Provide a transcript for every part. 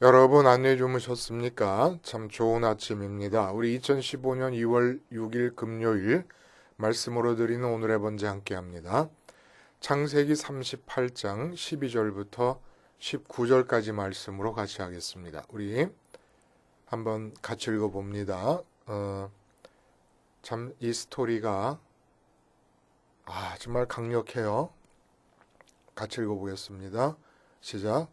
여러분 안내 주무셨습니까? 참 좋은 아침입니다. 우리 2015년 2월 6일 금요일 말씀으로 드리는 오늘의 번제 함께 합니다. 창세기 38장 12절부터 19절까지 말씀으로 같이 하겠습니다. 우리 한번 같이 읽어봅니다. 참 이 스토리가 정말 강력해요. 같이 읽어보겠습니다. 시작.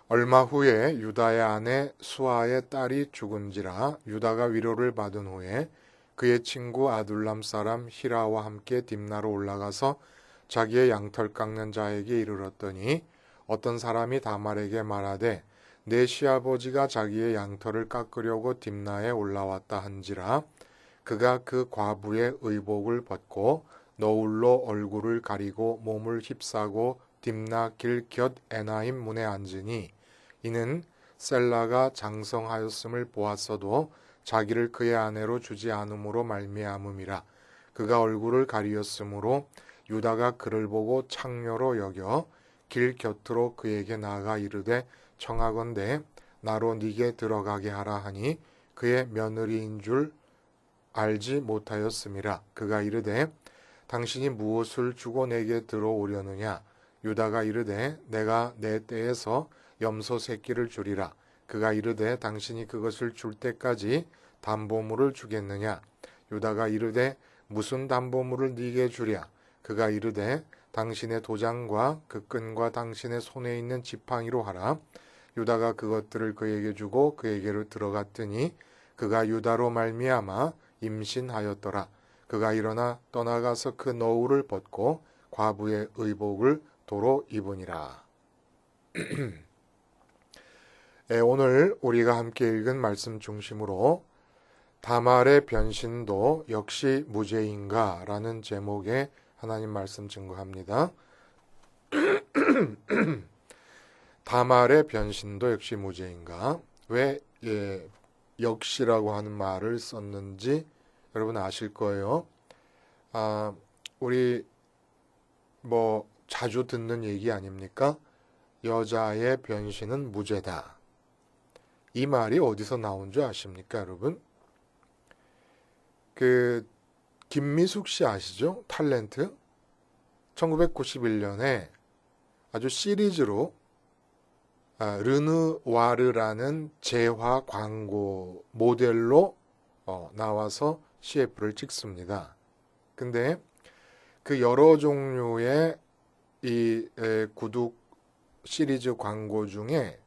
얼마 후에 유다의 아내 수아의 딸이 죽은지라 유다가 위로를 받은 후에 그의 친구 아둘람 사람 히라와 함께 딥나로 올라가서 자기의 양털 깎는 자에게 이르렀더니 어떤 사람이 다말에게 말하되 내 시아버지가 자기의 양털을 깎으려고 딥나에 올라왔다 한지라 그가 그 과부의 의복을 벗고 너울로 얼굴을 가리고 몸을 휩싸고 딥나 길 곁 에나임 문에 앉으니 이는 셀라가 장성하였음을 보았어도 자기를 그의 아내로 주지 않음으로 말미암음이라. 그가 얼굴을 가리었으므로 유다가 그를 보고 창녀로 여겨 길 곁으로 그에게 나아가 이르되 청하건대 나로 네게 들어가게 하라 하니 그의 며느리인 줄 알지 못하였음이라. 그가 이르되 당신이 무엇을 주고 내게 들어오려느냐. 유다가 이르되 내가 내 떼에서 염소 새끼를 주리라. 그가 이르되 당신이 그것을 줄 때까지 담보물을 주겠느냐. 유다가 이르되 무슨 담보물을 네게 주랴. 그가 이르되 당신의 도장과 그 끈과 당신의 손에 있는 지팡이로 하라. 유다가 그것들을 그에게 주고 그에게로 들어갔더니 그가 유다로 말미암아 임신하였더라. 그가 일어나 떠나가서 그 너울을 벗고 과부의 의복을 도로 입으니라. 오늘 우리가 함께 읽은 말씀 중심으로 다말의 변신도 역시 무죄인가 라는 제목의 하나님 말씀 증거합니다. 다말의 변신도 역시 무죄인가? 왜 역시라고 하는 말을 썼는지 여러분 아실 거예요. 우리 자주 듣는 얘기 아닙니까? 여자의 변신은 무죄다. 이 말이 어디서 나온 줄 아십니까, 여러분? 김미숙 씨 아시죠? 탤런트. 1991년에 아주 시리즈로 르누와르라는 재화 광고 모델로 나와서 CF를 찍습니다. 근데 그 여러 종류의 이 구두 시리즈 광고 중에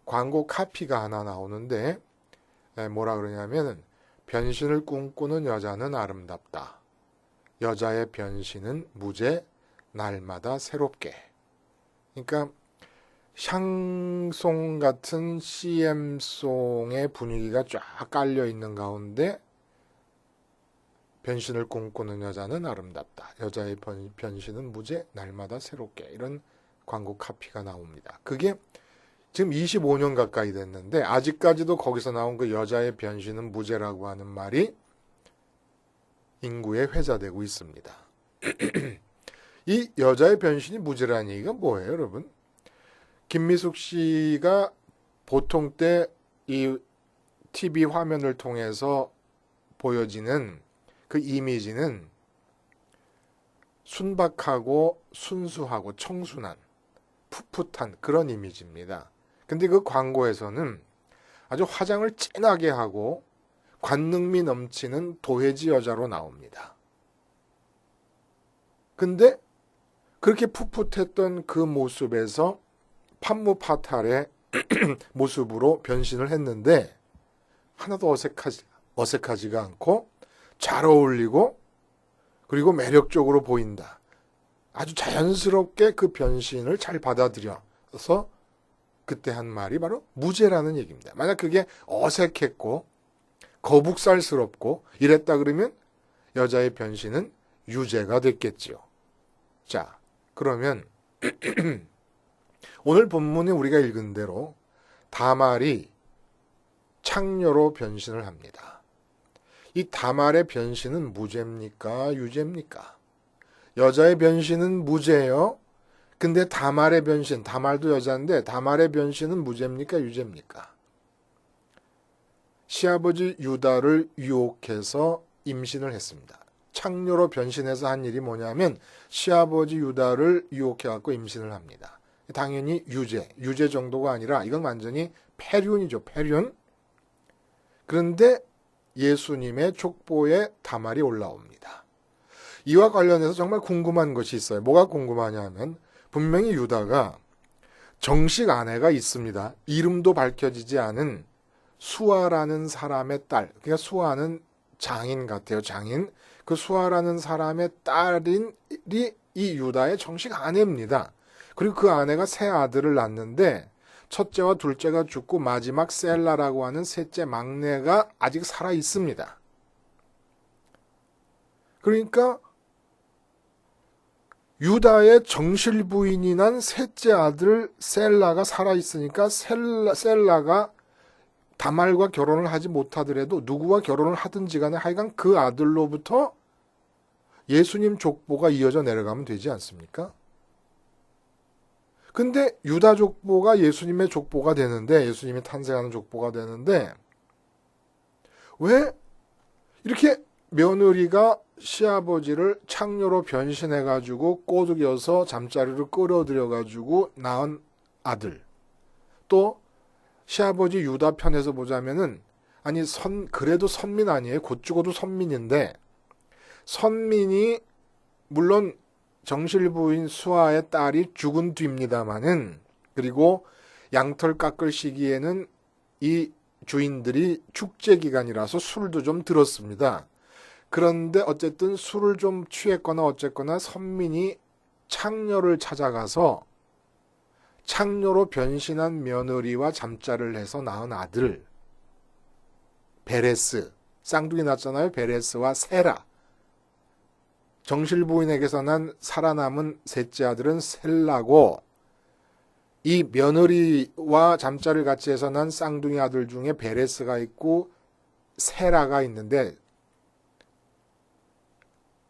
광고 카피가 하나 나오는데 뭐라 그러냐면 변신을 꿈꾸는 여자는 아름답다. 여자의 변신은 무죄, 날마다 새롭게. 그러니까 샹송 같은 CM송의 분위기가 쫙 깔려 있는 가운데 변신을 꿈꾸는 여자는 아름답다. 여자의 변신은 무죄, 날마다 새롭게. 이런 광고 카피가 나옵니다. 그게 지금 25년 가까이 됐는데 아직까지도 거기서 나온 그 여자의 변신은 무죄라고 하는 말이 인구에 회자되고 있습니다. 이 여자의 변신이 무죄라는 얘기가 뭐예요, 여러분? 김미숙 씨가 보통 때 이 TV 화면을 통해서 보여지는 그 이미지는 순박하고 순수하고 청순한 풋풋한 그런 이미지입니다. 근데 그 광고에서는 아주 화장을 진하게 하고 관능미 넘치는 도회지 여자로 나옵니다. 근데 그렇게 풋풋했던 그 모습에서 판무파탈의 모습으로 변신을 했는데 하나도 어색하지가 않고 잘 어울리고 그리고 매력적으로 보인다. 아주 자연스럽게 그 변신을 잘 받아들여서 그때 한 말이 바로 무죄라는 얘기입니다. 만약 그게 어색했고 거북살스럽고 이랬다 그러면 여자의 변신은 유죄가 됐겠지요. 자, 그러면 오늘 본문에 우리가 읽은 대로 다말이 창녀로 변신을 합니다. 이 다말의 변신은 무죄입니까? 유죄입니까? 여자의 변신은 무죄예요. 근데 다말의 변신, 다말도 여자인데 다말의 변신은 무죄입니까? 유죄입니까? 시아버지 유다를 유혹해서 임신을 했습니다. 창녀로 변신해서 한 일이 뭐냐면 시아버지 유다를 유혹해갖고 임신을 합니다. 당연히 유죄 정도가 아니라 이건 완전히 폐륜이죠, 폐륜. 그런데 예수님의 족보에 다말이 올라옵니다. 이와 관련해서 정말 궁금한 것이 있어요. 뭐가 궁금하냐 하면 분명히 유다가 정식 아내가 있습니다. 이름도 밝혀지지 않은 수아라는 사람의 딸, 그러니까 수아는 장인 같아요. 장인. 그 수아라는 사람의 딸이 이 유다의 정식 아내입니다. 그리고 그 아내가 세 아들을 낳는데 첫째와 둘째가 죽고 마지막 셀라라고 하는 셋째 막내가 아직 살아 있습니다. 그러니까 유다의 정실 부인이 난 셋째 아들 셀라가 살아 있으니까 셀라가 다말과 결혼을 하지 못하더라도 누구와 결혼을 하든지 간에 하여간 그 아들로부터 예수님 족보가 이어져 내려가면 되지 않습니까? 근데 유다 족보가 예수님의 족보가 되는데, 예수님이 탄생하는 족보가 되는데, 왜 이렇게 며느리가 시아버지를 창녀로 변신해가지고 꼬드겨서 잠자리를 끌어들여가지고 낳은 아들, 또 시아버지 유다 편에서 보자면은, 아니 그래도 선민 아니에요? 곧 죽어도 선민인데, 선민이 물론 정실부인 수아의 딸이 죽은 뒤입니다마는, 그리고 양털 깎을 시기에는 이 주인들이 축제 기간이라서 술도 좀 들었습니다. 그런데 어쨌든 술을 좀 취했거나 어쨌거나 선민이 창녀를 찾아가서 창녀로 변신한 며느리와 잠자를 해서 낳은 아들 베레스, 쌍둥이 낳았잖아요. 베레스와 세라. 정실부인에게서 난 살아남은 셋째 아들은 셀라고, 이 며느리와 잠자를 같이 해서 난 쌍둥이 아들 중에 베레스가 있고 세라가 있는데,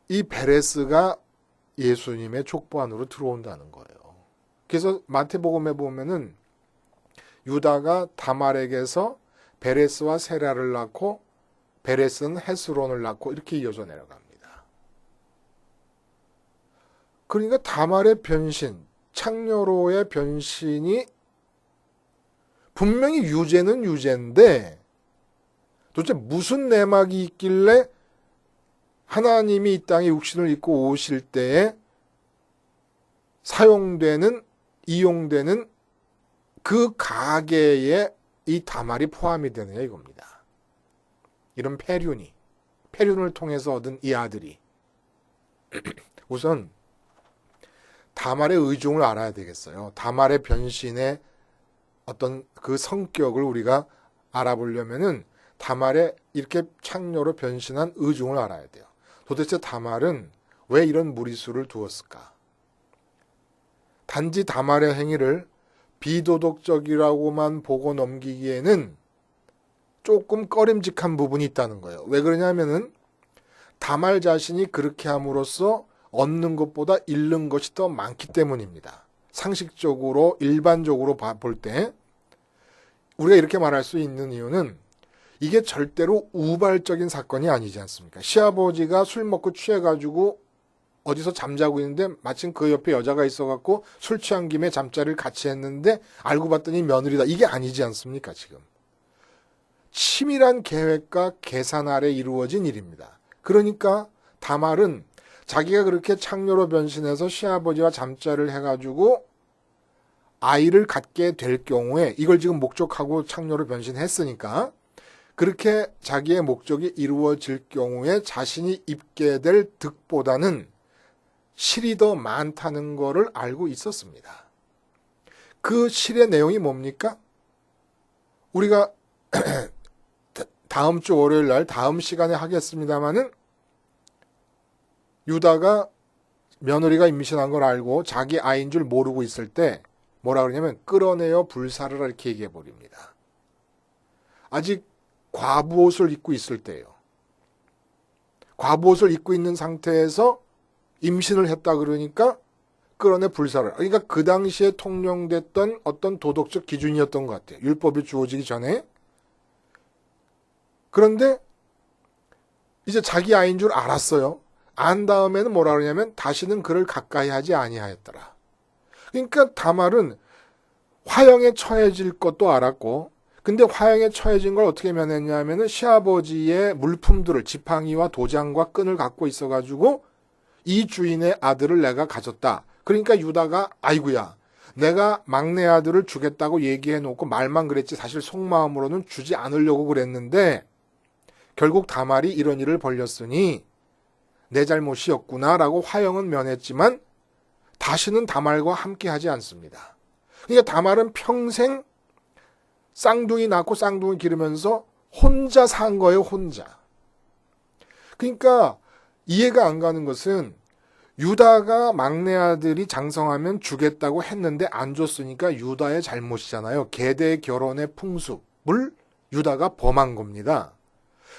이 베레스가 예수님의 족보 안으로 들어온다는 거예요. 그래서 마태복음에 보면은 유다가 다말에게서 베레스와 세라를 낳고 베레스는 헤스론을 낳고 이렇게 이어져 내려갑니다. 그러니까 다말의 변신, 창녀로의 변신이 분명히 유죄는 유죄인데 도대체 무슨 내막이 있길래 하나님이 이 땅에 육신을 입고 오실 때에 사용되는, 이용되는 그 가계에 이 다말이 포함이 되느냐 이겁니다. 이런 폐륜을 통해서 얻은 이 아들이 우선 다말의 의중을 알아야 되겠어요. 다말의 변신의 어떤 그 성격을 우리가 알아보려면은 다말의 이렇게 창녀로 변신한 의중을 알아야 돼요. 도대체 다말은 왜 이런 무리수를 두었을까? 단지 다말의 행위를 비도덕적이라고만 보고 넘기기에는 조금 꺼림직한 부분이 있다는 거예요. 왜 그러냐면은 다말 자신이 그렇게 함으로써 얻는 것보다 잃는 것이 더 많기 때문입니다. 상식적으로 일반적으로 볼 때 우리가 이렇게 말할 수 있는 이유는 이게 절대로 우발적인 사건이 아니지 않습니까? 시아버지가 술 먹고 취해가지고 어디서 잠자고 있는데 마침 그 옆에 여자가 있어갖고 술 취한 김에 잠자리를 같이 했는데 알고 봤더니 며느리다. 이게 아니지 않습니까? 지금 치밀한 계획과 계산 아래 이루어진 일입니다. 그러니까 다말은 자기가 그렇게 창녀로 변신해서 시아버지와 잠자를 해가지고 아이를 갖게 될 경우에, 이걸 지금 목적하고 창녀로 변신했으니까 그렇게 자기의 목적이 이루어질 경우에 자신이 입게 될 득보다는 실이 더 많다는 것을 알고 있었습니다. 그 실의 내용이 뭡니까? 우리가 다음 주 월요일 날 다음 시간에 하겠습니다마는 유다가 며느리가 임신한 걸 알고 자기 아이인 줄 모르고 있을 때 뭐라 그러냐면 끌어내어 불사르라 이렇게 얘기해 버립니다. 아직 과부옷을 입고 있을 때예요. 과부옷을 입고 있는 상태에서 임신을 했다 그러니까 끌어내 불사를. 그러니까 그 당시에 통용됐던 어떤 도덕적 기준이었던 것 같아요. 율법이 주어지기 전에. 그런데 이제 자기 아이인 줄 알았어요. 안 다음에는 뭐라 그러냐면 다시는 그를 가까이 하지 아니하였더라. 그러니까 다말은 화형에 처해질 것도 알았고, 근데 화형에 처해진 걸 어떻게 면했냐면은 시아버지의 물품들을, 지팡이와 도장과 끈을 갖고 있어가지고 이 주인의 아들을 내가 가졌다. 그러니까 유다가 아이고야, 내가 막내 아들을 주겠다고 얘기해놓고 말만 그랬지 사실 속마음으로는 주지 않으려고 그랬는데 결국 다말이 이런 일을 벌였으니 내 잘못이었구나라고 화형은 면했지만 다시는 다말과 함께하지 않습니다. 그러니까 다말은 평생 쌍둥이 낳고 쌍둥이 기르면서 혼자 산 거예요, 혼자. 그러니까 이해가 안 가는 것은 유다가 막내 아들이 장성하면 주겠다고 했는데 안 줬으니까 유다의 잘못이잖아요. 계대 결혼의 풍습을 유다가 범한 겁니다.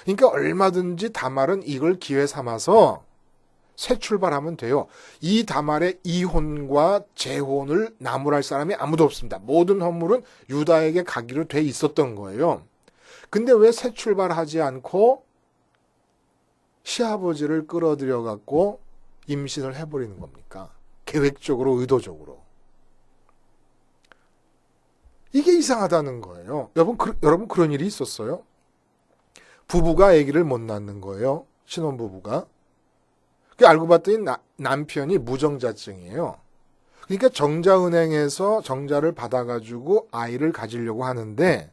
그러니까 얼마든지 다말은 이걸 기회 삼아서 새 출발하면 돼요. 이 다말의 이혼과 재혼을 나무랄 사람이 아무도 없습니다. 모든 허물은 유다에게 가기로 돼 있었던 거예요. 근데 왜 새 출발하지 않고 시아버지를 끌어들여 갖고 임신을 해버리는 겁니까? 계획적으로, 의도적으로. 이게 이상하다는 거예요. 여러분 그런 일이 있었어요? 부부가 아기를 못 낳는 거예요. 신혼부부가. 알고 봤더니 남편이 무정자증이에요. 그러니까 정자은행에서 정자를 받아가지고 아이를 가지려고 하는데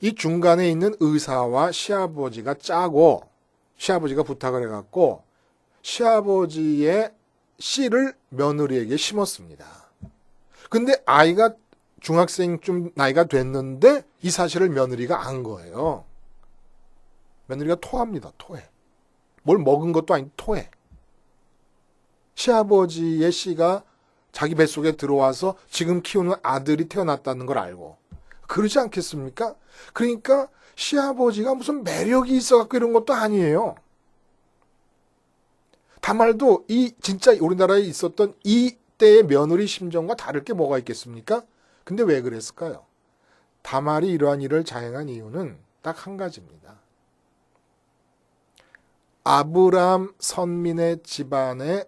이 중간에 있는 의사와 시아버지가 짜고 시아버지가 부탁을 해갖고 시아버지의 씨를 며느리에게 심었습니다. 근데 아이가 중학생쯤 나이가 됐는데 이 사실을 며느리가 안 거예요. 며느리가 토합니다. 토해. 뭘 먹은 것도 아닌 토해. 시아버지의 씨가 자기 뱃속에 들어와서 지금 키우는 아들이 태어났다는 걸 알고. 그러지 않겠습니까? 그러니까 시아버지가 무슨 매력이 있어갖고 이런 것도 아니에요. 다말도 진짜 우리나라에 있었던 이때의 며느리 심정과 다를 게 뭐가 있겠습니까? 근데 왜 그랬을까요? 다말이 이러한 일을 자행한 이유는 딱 한 가지입니다. 아브람 선민의 집안에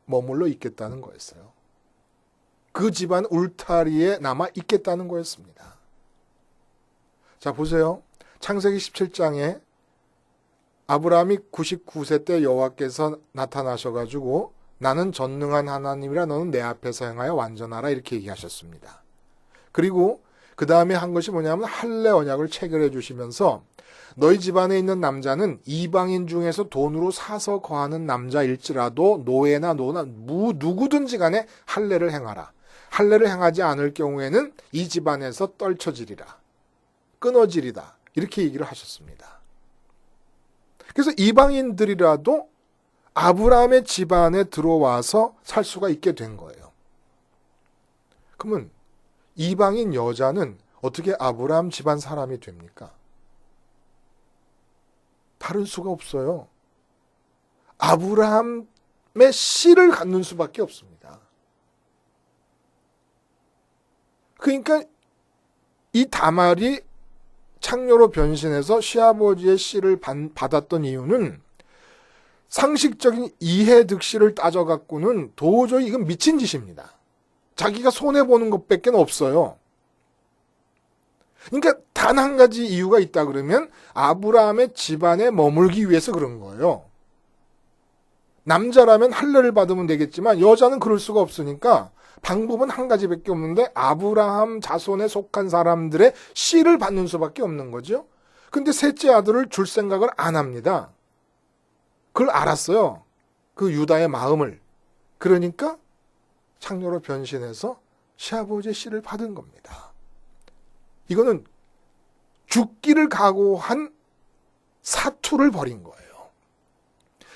머물러 있겠다는 거였어요. 그 집안 울타리에 남아 있겠다는 거였습니다. 자, 보세요. 창세기 17장에 아브라함이 99세 때 여호와께서 나타나셔가지고 나는 전능한 하나님이라 너는 내 앞에서 행하여 완전하라 이렇게 얘기하셨습니다. 그리고 그 다음에 한 것이 뭐냐면 할례 언약을 체결해 주시면서 너희 집안에 있는 남자는 이방인 중에서 돈으로 사서 거하는 남자일지라도 노예나 노나 누구든지 간에 할례를 행하라. 할례를 행하지 않을 경우에는 이 집안에서 떨쳐지리라. 끊어지리다. 이렇게 얘기를 하셨습니다. 그래서 이방인들이라도 아브라함의 집안에 들어와서 살 수가 있게 된 거예요. 그러면 이방인 여자는 어떻게 아브라함 집안 사람이 됩니까? 다를 수가 없어요. 아브라함의 씨를 갖는 수밖에 없습니다. 그러니까 이 다말이 창녀로 변신해서 시아버지의 씨를 받았던 이유는 상식적인 이해득실을 따져갖고는 도저히 이건 미친 짓입니다. 자기가 손해보는 것밖에 없어요. 그러니까 단 한 가지 이유가 있다 그러면 아브라함의 집안에 머물기 위해서 그런 거예요. 남자라면 할례를 받으면 되겠지만 여자는 그럴 수가 없으니까 방법은 한 가지밖에 없는데 아브라함 자손에 속한 사람들의 씨를 받는 수밖에 없는 거죠. 근데 셋째 아들을 줄 생각을 안 합니다. 그걸 알았어요. 그 유다의 마음을. 그러니까 창녀로 변신해서 시아버지의 씨를 받은 겁니다. 이거는 죽기를 각오한 사투를 벌인 거예요.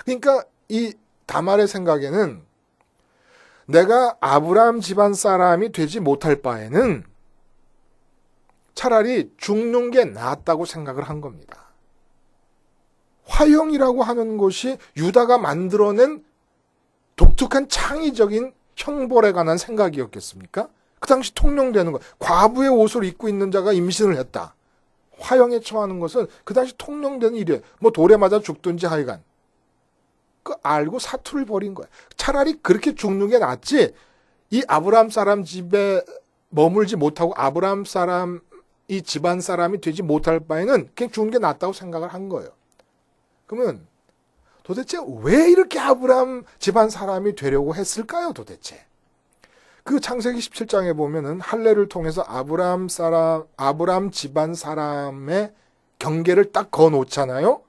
그러니까 이 다말의 생각에는 내가 아브라함 집안 사람이 되지 못할 바에는 차라리 죽는 게 낫다고 생각을 한 겁니다. 화형이라고 하는 것이 유다가 만들어낸 독특한 창의적인 형벌에 관한 생각이었겠습니까? 그 당시 통용되는 거. 과부의 옷을 입고 있는 자가 임신을 했다. 화형에 처하는 것은 그 당시 통용되는 일이에요. 뭐 돌에 맞아 죽든지 하여간. 그 알고 사투를 벌인 거야. 차라리 그렇게 죽는 게 낫지. 이 아브라함 사람 집에 머물지 못하고 아브라함 사람 이 집안 사람이 되지 못할 바에는 그냥 죽는 게 낫다고 생각을 한 거예요. 그러면 도대체 왜 이렇게 아브라함 집안 사람이 되려고 했을까요, 도대체? 그 창세기 17장에 보면은 할례를 통해서 아브라함 집안 사람의 경계를 딱 그어 놓잖아요.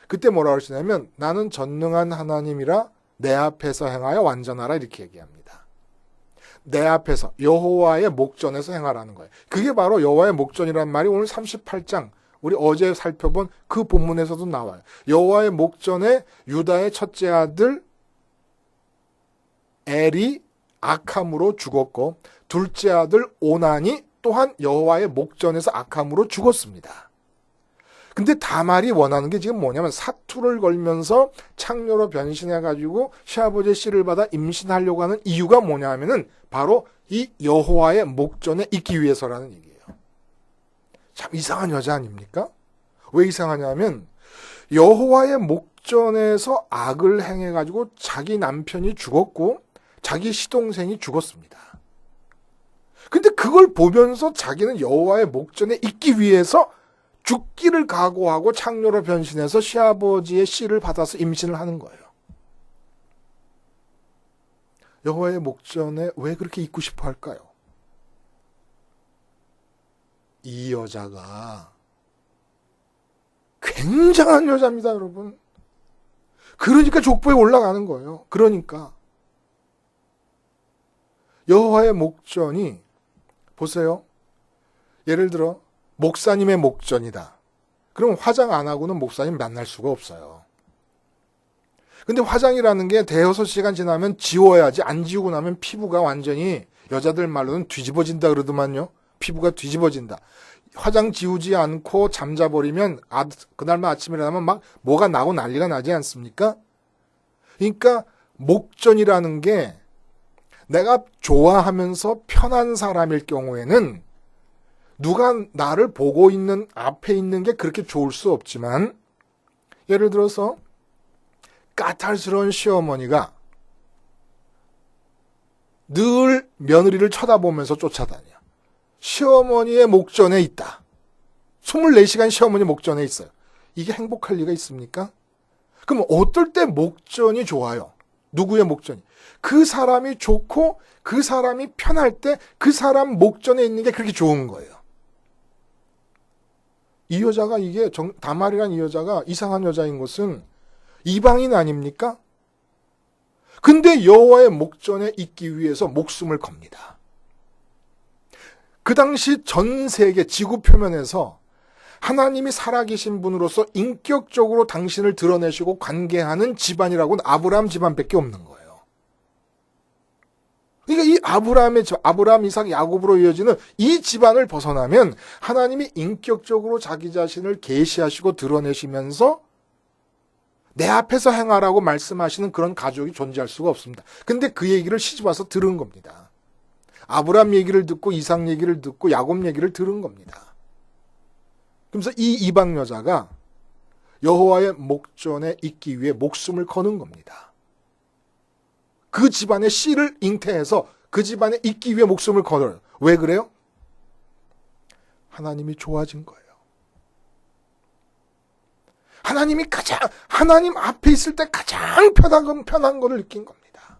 그때 뭐라고 하시냐면 나는 전능한 하나님이라 내 앞에서 행하여 완전하라 이렇게 얘기합니다. 내 앞에서 여호와의 목전에서 행하라는 거예요. 그게 바로 여호와의 목전이라는 말이 오늘 38장 우리 어제 살펴본 그 본문에서도 나와요. 여호와의 목전에 유다의 첫째 아들 엘이 악함으로 죽었고 둘째 아들 오난이 또한 여호와의 목전에서 악함으로 죽었습니다. 근데 다말이 원하는 게 지금 뭐냐면 사투를 걸면서 창녀로 변신해가지고 시아버지의 씨를 받아 임신하려고 하는 이유가 뭐냐면은 바로 이 여호와의 목전에 있기 위해서라는 얘기예요. 참 이상한 여자 아닙니까? 왜 이상하냐면 여호와의 목전에서 악을 행해가지고 자기 남편이 죽었고 자기 시동생이 죽었습니다. 근데 그걸 보면서 자기는 여호와의 목전에 있기 위해서 죽기를 각오하고 창녀로 변신해서 시아버지의 씨를 받아서 임신을 하는 거예요. 여호와의 목전에 왜 그렇게 있고 싶어 할까요? 이 여자가 굉장한 여자입니다, 여러분. 그러니까 족보에 올라가는 거예요. 그러니까 여호와의 목전이 보세요. 예를 들어 목사님의 목전이다. 그럼 화장 안 하고는 목사님 만날 수가 없어요. 근데 화장이라는 게 대여섯 시간 지나면 지워야지 안 지우고 나면 피부가 완전히 여자들 말로는 뒤집어진다 그러더만요. 피부가 뒤집어진다. 화장 지우지 않고 잠자버리면 그날만 아침에 일어나면 막 뭐가 나고 난리가 나지 않습니까? 그러니까 목전이라는 게 내가 좋아하면서 편한 사람일 경우에는 누가 나를 보고 있는 앞에 있는 게 그렇게 좋을 수 없지만 예를 들어서 까탈스러운 시어머니가 늘 며느리를 쳐다보면서 쫓아다녀. 시어머니의 목전에 있다. 24시간 시어머니 목전에 있어요. 이게 행복할 리가 있습니까? 그럼 어떨 때 목전이 좋아요? 누구의 목전이? 그 사람이 좋고 그 사람이 편할 때 그 사람 목전에 있는 게 그렇게 좋은 거예요. 이 여자가 다말이란 이 여자가 이상한 여자인 것은 이방인 아닙니까? 근데 여호와의 목전에 있기 위해서 목숨을 겁니다. 그 당시 전 세계 지구 표면에서 하나님이 살아계신 분으로서 인격적으로 당신을 드러내시고 관계하는 집안이라고는 아브라함 집안밖에 없는 거예요. 그러니까 이 아브라함, 이삭, 야곱으로 이어지는 이 집안을 벗어나면 하나님이 인격적으로 자기 자신을 계시하시고 드러내시면서 내 앞에서 행하라고 말씀하시는 그런 가족이 존재할 수가 없습니다. 근데 그 얘기를 시집 와서 들은 겁니다. 아브라함 얘기를 듣고 이삭 얘기를 듣고 야곱 얘기를 들은 겁니다. 그러면서 이 이방 여자가 여호와의 목전에 있기 위해 목숨을 거는 겁니다. 그 집안의 씨를 잉태해서 그 집안에 있기 위해 목숨을 걸어요. 왜 그래요? 하나님이 좋아진 거예요. 하나님 앞에 있을 때 가장 편한 것을 느낀 겁니다.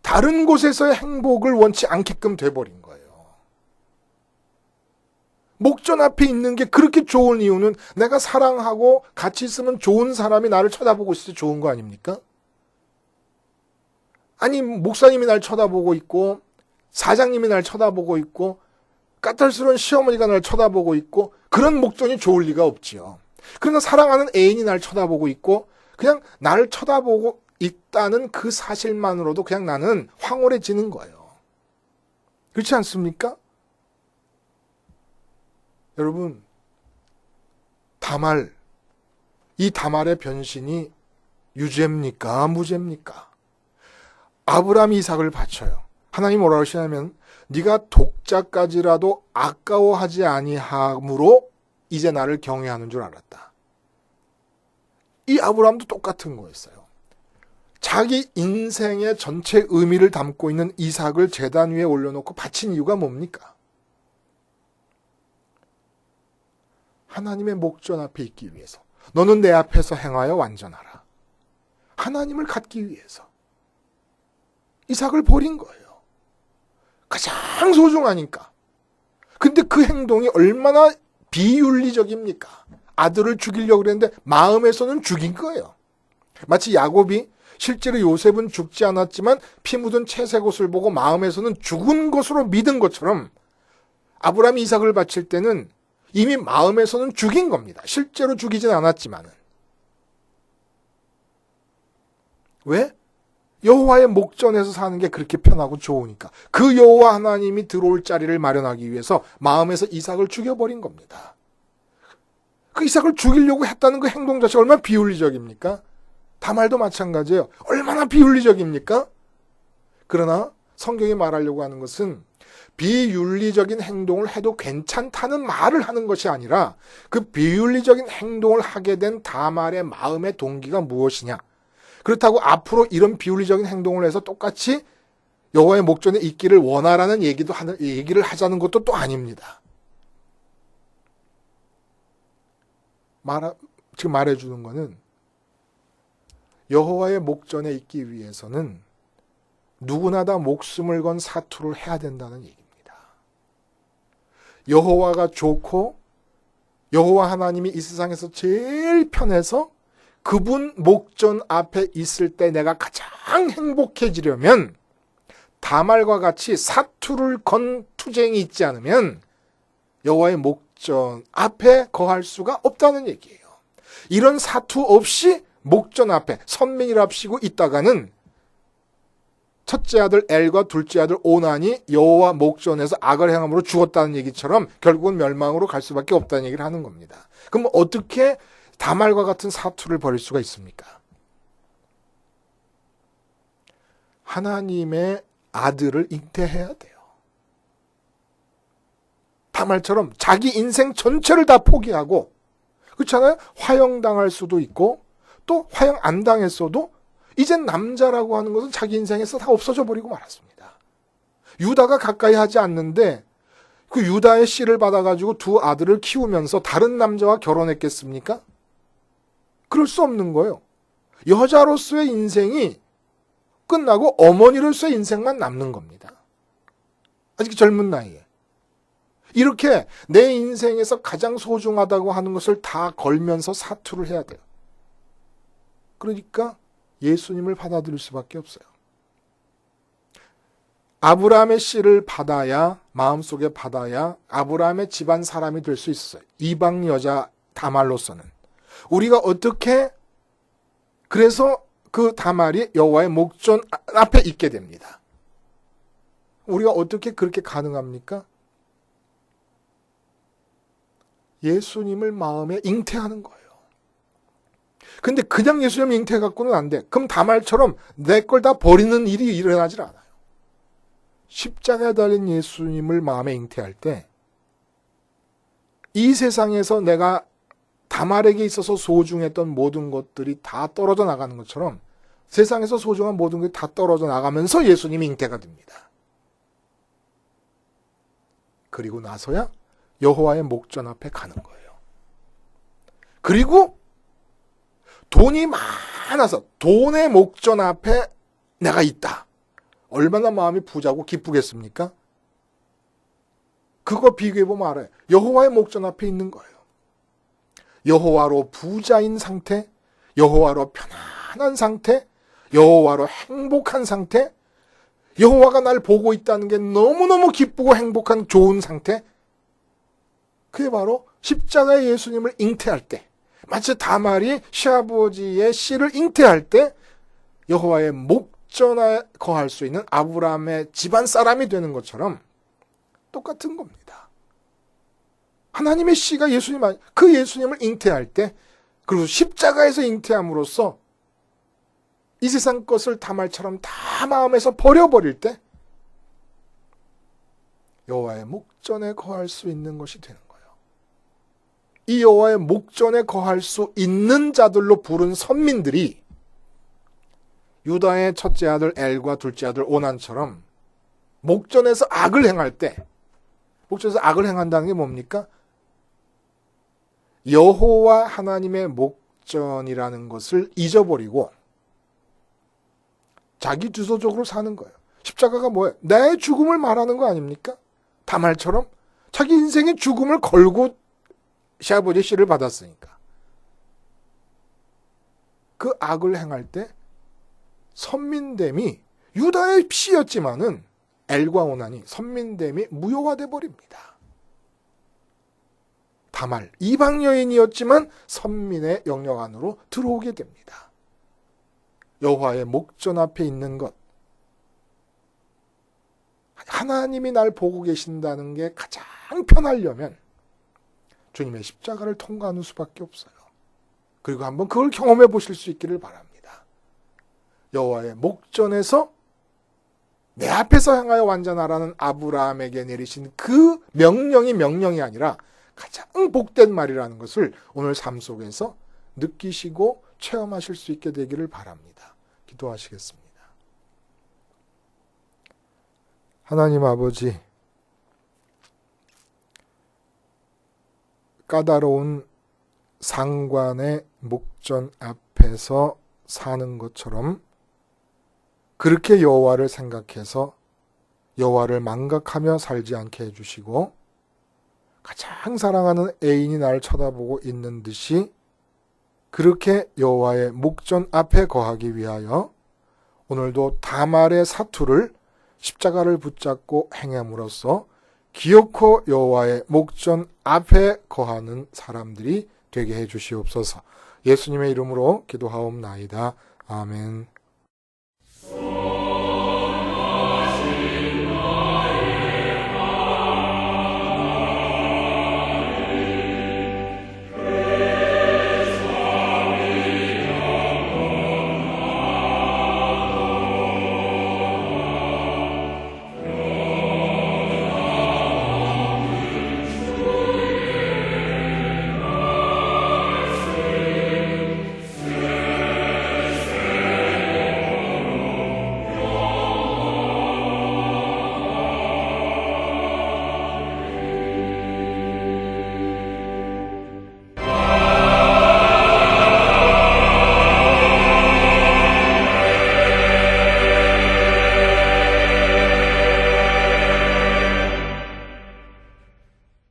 다른 곳에서의 행복을 원치 않게끔 돼버린 거예요. 목전 앞에 있는 게 그렇게 좋은 이유는 내가 사랑하고 같이 있으면 좋은 사람이 나를 쳐다보고 있을 때 좋은 거 아닙니까? 아니 목사님이 날 쳐다보고 있고 사장님이 날 쳐다보고 있고 까탈스러운 시어머니가 날 쳐다보고 있고 그런 목전이 좋을 리가 없지요. 그러나 사랑하는 애인이 날 쳐다보고 있고 그냥 나를 쳐다보고 있다는 그 사실만으로도 그냥 나는 황홀해지는 거예요. 그렇지 않습니까? 여러분, 이 다말의 변신이 유죄입니까? 무죄입니까? 아브라함이 이삭을 바쳐요. 하나님 뭐라고 하시냐면 네가 독자까지라도 아까워하지 아니함으로 이제 나를 경외하는 줄 알았다. 이 아브라함도 똑같은 거였어요. 자기 인생의 전체 의미를 담고 있는 이삭을 제단 위에 올려놓고 바친 이유가 뭡니까? 하나님의 목전 앞에 있기 위해서. 너는 내 앞에서 행하여 완전하라. 하나님을 갖기 위해서. 이삭을 버린 거예요. 가장 소중하니까. 근데 그 행동이 얼마나 비윤리적입니까? 아들을 죽이려고 그랬는데 마음에서는 죽인 거예요. 마치 야곱이 실제로 요셉은 죽지 않았지만 피 묻은 채색 옷을 보고 마음에서는 죽은 것으로 믿은 것처럼 아브라함이 이삭을 바칠 때는 이미 마음에서는 죽인 겁니다. 실제로 죽이진 않았지만은. 왜? 여호와의 목전에서 사는 게 그렇게 편하고 좋으니까. 그 여호와 하나님이 들어올 자리를 마련하기 위해서 마음에서 이삭을 죽여버린 겁니다. 그 이삭을 죽이려고 했다는 그 행동 자체가 얼마나 비윤리적입니까? 다말도 마찬가지예요. 얼마나 비윤리적입니까? 그러나 성경이 말하려고 하는 것은 비윤리적인 행동을 해도 괜찮다는 말을 하는 것이 아니라 그 비윤리적인 행동을 하게 된 다말의 마음의 동기가 무엇이냐. 그렇다고 앞으로 이런 비윤리적인 행동을 해서 똑같이 여호와의 목전에 있기를 원하라는 얘기를 하자는 것도 또 아닙니다. 지금 말해주는 거는 여호와의 목전에 있기 위해서는 누구나 다 목숨을 건 사투를 해야 된다는 얘기입니다. 여호와가 좋고 여호와 하나님이 이 세상에서 제일 편해서 그분 목전 앞에 있을 때 내가 가장 행복해지려면 다말과 같이 사투를 건 투쟁이 있지 않으면 여호와의 목전 앞에 거할 수가 없다는 얘기예요. 이런 사투 없이 목전 앞에 선민이랍시고 있다가는 첫째 아들 엘과 둘째 아들 오난이 여호와 목전에서 악을 행함으로 죽었다는 얘기처럼 결국은 멸망으로 갈 수밖에 없다는 얘기를 하는 겁니다. 그럼 어떻게 다말과 같은 사투를 벌일 수가 있습니까? 하나님의 아들을 잉태해야 돼요. 다말처럼 자기 인생 전체를 다 포기하고, 그렇잖아요? 화형당할 수도 있고 또 화형 안 당했어도 이젠 남자라고 하는 것은 자기 인생에서 다 없어져 버리고 말았습니다. 유다가 가까이 하지 않는데 그 유다의 씨를 받아가지고 두 아들을 키우면서 다른 남자와 결혼했겠습니까? 그럴 수 없는 거예요. 여자로서의 인생이 끝나고 어머니로서의 인생만 남는 겁니다. 아직 젊은 나이에. 이렇게 내 인생에서 가장 소중하다고 하는 것을 다 걸면서 사투를 해야 돼요. 그러니까 예수님을 받아들일 수밖에 없어요. 아브라함의 씨를 받아야, 마음속에 받아야 아브라함의 집안 사람이 될 수 있어요. 이방 여자 다말로서는. 우리가 어떻게, 그래서 그 다말이 여호와의 목전 앞에 있게 됩니다. 우리가 어떻게 그렇게 가능합니까? 예수님을 마음에 잉태하는 거예요. 근데 그냥 예수님 잉태 갖고는 안 돼. 그럼 다말처럼 내 걸 다 버리는 일이 일어나질 않아요. 십자가에 달린 예수님을 마음에 잉태할 때 이 세상에서 내가 다말에게 있어서 소중했던 모든 것들이 다 떨어져 나가는 것처럼 세상에서 소중한 모든 것이 다 떨어져 나가면서 예수님이 잉태가 됩니다. 그리고 나서야 여호와의 목전 앞에 가는 거예요. 그리고 돈이 많아서 돈의 목전 앞에 내가 있다. 얼마나 마음이 부자고 기쁘겠습니까? 그거 비교해보면 알아요. 여호와의 목전 앞에 있는 거예요. 여호와로 부자인 상태, 여호와로 편안한 상태, 여호와로 행복한 상태, 여호와가 날 보고 있다는 게 너무너무 기쁘고 행복한 좋은 상태, 그게 바로 십자가의 예수님을 잉태할 때, 마치 다말이 시아버지의 씨를 잉태할 때 여호와의 목전에 거할 수 있는 아브라함의 집안 사람이 되는 것처럼 똑같은 겁니다. 하나님의 씨가 예수님, 그 예수님을 잉태할 때, 그리고 십자가에서 잉태함으로써 이 세상 것을 다말처럼 다 마음에서 버려버릴 때 여호와의 목전에 거할 수 있는 것이 되는 거예요. 이 여호와의 목전에 거할 수 있는 자들로 부른 선민들이 유다의 첫째 아들 엘과 둘째 아들 오난처럼 목전에서 악을 행할 때, 목전에서 악을 행한다는 게 뭡니까? 여호와 하나님의 목전이라는 것을 잊어버리고 자기 주도적으로 사는 거예요. 십자가가 뭐예요? 나의 죽음을 말하는 거 아닙니까? 다말처럼 자기 인생의 죽음을 걸고 시아버지의 씨를 받았으니까. 그 악을 행할 때 선민됨이 유다의 피였지만은 엘과 오난이 선민됨이 무효화돼 버립니다. 다말 이방 여인이었지만 선민의 영역 안으로 들어오게 됩니다. 여호와의 목전 앞에 있는 것, 하나님이 날 보고 계신다는 게 가장 편하려면 주님의 십자가를 통과하는 수밖에 없어요. 그리고 한번 그걸 경험해 보실 수 있기를 바랍니다. 여호와의 목전에서 내 앞에서 향하여 완전하라는 아브라함에게 내리신 그 명령이 아니라 가장 복된 말이라는 것을 오늘 삶 속에서 느끼시고 체험하실 수 있게 되기를 바랍니다. 기도하시겠습니다. 하나님 아버지, 까다로운 상관의 목전 앞에서 사는 것처럼 그렇게 여호와를 생각해서 여호와를 망각하며 살지 않게 해주시고 가장 사랑하는 애인이 나를 쳐다보고 있는 듯이 그렇게 여호와의 목전 앞에 거하기 위하여 오늘도 다말의 사투를 십자가를 붙잡고 행함으로써 기어코 여호와의 목전 앞에 거하는 사람들이 되게 해주시옵소서. 예수님의 이름으로 기도하옵나이다. 아멘.